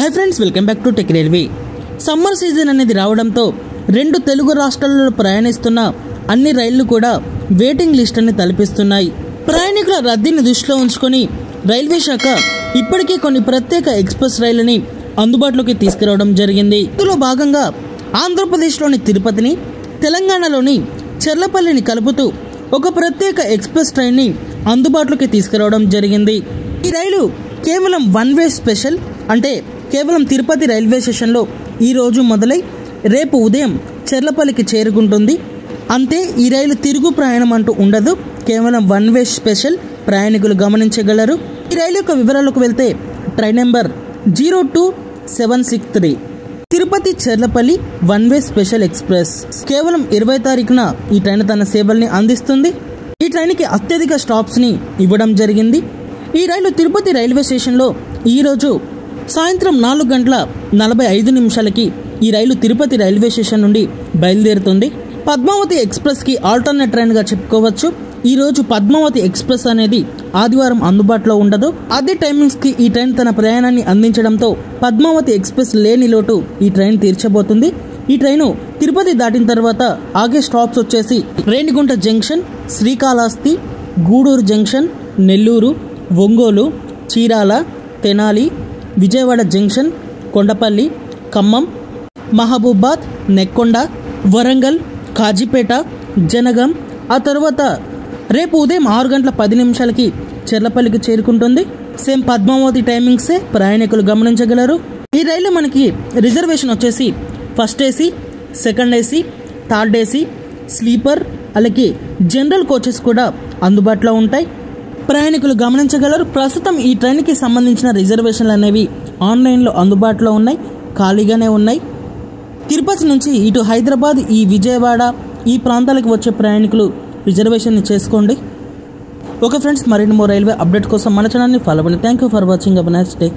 Hi friends, welcome back to tech railway. Summer season అనేది రావడంతో రెండు తెలుగు రాష్ట్రాలలో ప్రయాణిస్తున్న అన్ని రైళ్లు కూడా వెయిటింగ్ లిస్ట్ అని తలపిస్తున్నాయి. ప్రయాణికుల రద్దీని దృష్టిలో ఉంచుకొని రైల్వే శాఖ ఇప్పటికే కొన్ని ప్రత్యేక ఎక్స్ప్రెస్ రైళ్లని అందుబాటులోకి తీసుకురావడం జరిగింది. ఇందులో భాగంగా ఆంధ్రప్రదేశ్లోని తిరుపతిని, తెలంగాణలోని చెర్లపల్లిని కలుపుతూ ఒక ప్రత్యేక ఎక్స్ప్రెస్ ట్రైన్ని అందుబాటులోకి తీసుకురావడం జరిగింది. ఈ రైలు కేవలం వన్ వే స్పెషల్, అంటే కేవలం తిరుపతి రైల్వే స్టేషన్లో ఈరోజు మొదలై రేపు ఉదయం చెర్లపల్లికి చేరుకుంటుంది. అంతే, ఈ రైలు తిరుగు ప్రయాణం అంటూ ఉండదు, కేవలం వన్ వే స్పెషల్. ప్రయాణికులు గమనించగలరు. ఈ రైలు యొక్క వివరాలకు వెళ్తే train number 02763 Tirupati Cherlapalli one way special express కేవలం 20 తారీఖున ఈ ట్రైన్ తన సేవల్ని అందిస్తుంది. ఈ ట్రైన్కి అత్యధిక స్టాప్స్ని ఇవ్వడం జరిగింది. ఈ రైలు తిరుపతి రైల్వే స్టేషన్లో ఈరోజు సాయంత్రం 4:45 ఈ రైలు తిరుపతి రైల్వే స్టేషన్ నుండి బయలుదేరుతుంది. పద్మావతి ఎక్స్ప్రెస్కి ఆల్టర్నేట్ ట్రైన్గా చెప్పుకోవచ్చు. ఈరోజు పద్మావతి ఎక్స్ప్రెస్ అనేది ఆదివారం అందుబాటులో ఉండదు. అదే టైమింగ్స్కి ఈ ట్రైన్ తన ప్రయాణాన్ని అందించడంతో పద్మావతి ఎక్స్ప్రెస్ లేని లోటు ఈ ట్రైన్ తీర్చబోతుంది. ఈ ట్రైను తిరుపతి దాటిన తర్వాత ఆగే స్టాప్స్ వచ్చేసి Renigunta junction, Srikalahasti, Gudur junction, Nellore, Ongole, Chirala, Tenali, Vijayawada junction, Kondapalli, Khammam, Mahabubabad, Nekkonda, Warangal, Kazipet, Jangaon. ఆ తర్వాత రేపు ఉదయం 6:10 చెర్లపల్లికి చేరుకుంటుంది. సేమ్ పద్మావతి టైమింగ్సే, ప్రయాణికులు గమనించగలరు. ఈ రైలు మనకి రిజర్వేషన్ వచ్చేసి first AC, second AC, third AC, sleeper, అలాగే జనరల్ కోచెస్ కూడా అందుబాటులో ఉంటాయి. ప్రయాణికులు గమనించగలరు. ప్రస్తుతం ఈ ట్రైన్కి సంబంధించిన రిజర్వేషన్లు అనేవి ఆన్లైన్లో అందుబాటులో ఉన్నాయి, ఖాళీగానే ఉన్నాయి. తిరుపతి నుంచి ఇటు హైదరాబాద్, ఈ విజయవాడ, ఈ ప్రాంతాలకు వచ్చే ప్రయాణికులు రిజర్వేషన్ చేసుకోండి. ఓకే ఫ్రెండ్స్, మరిన్ని రైల్వే అప్డేట్ కోసం మన ఛానల్ని ఫాలో అవ్వండి. Thank you for watching. A nice day.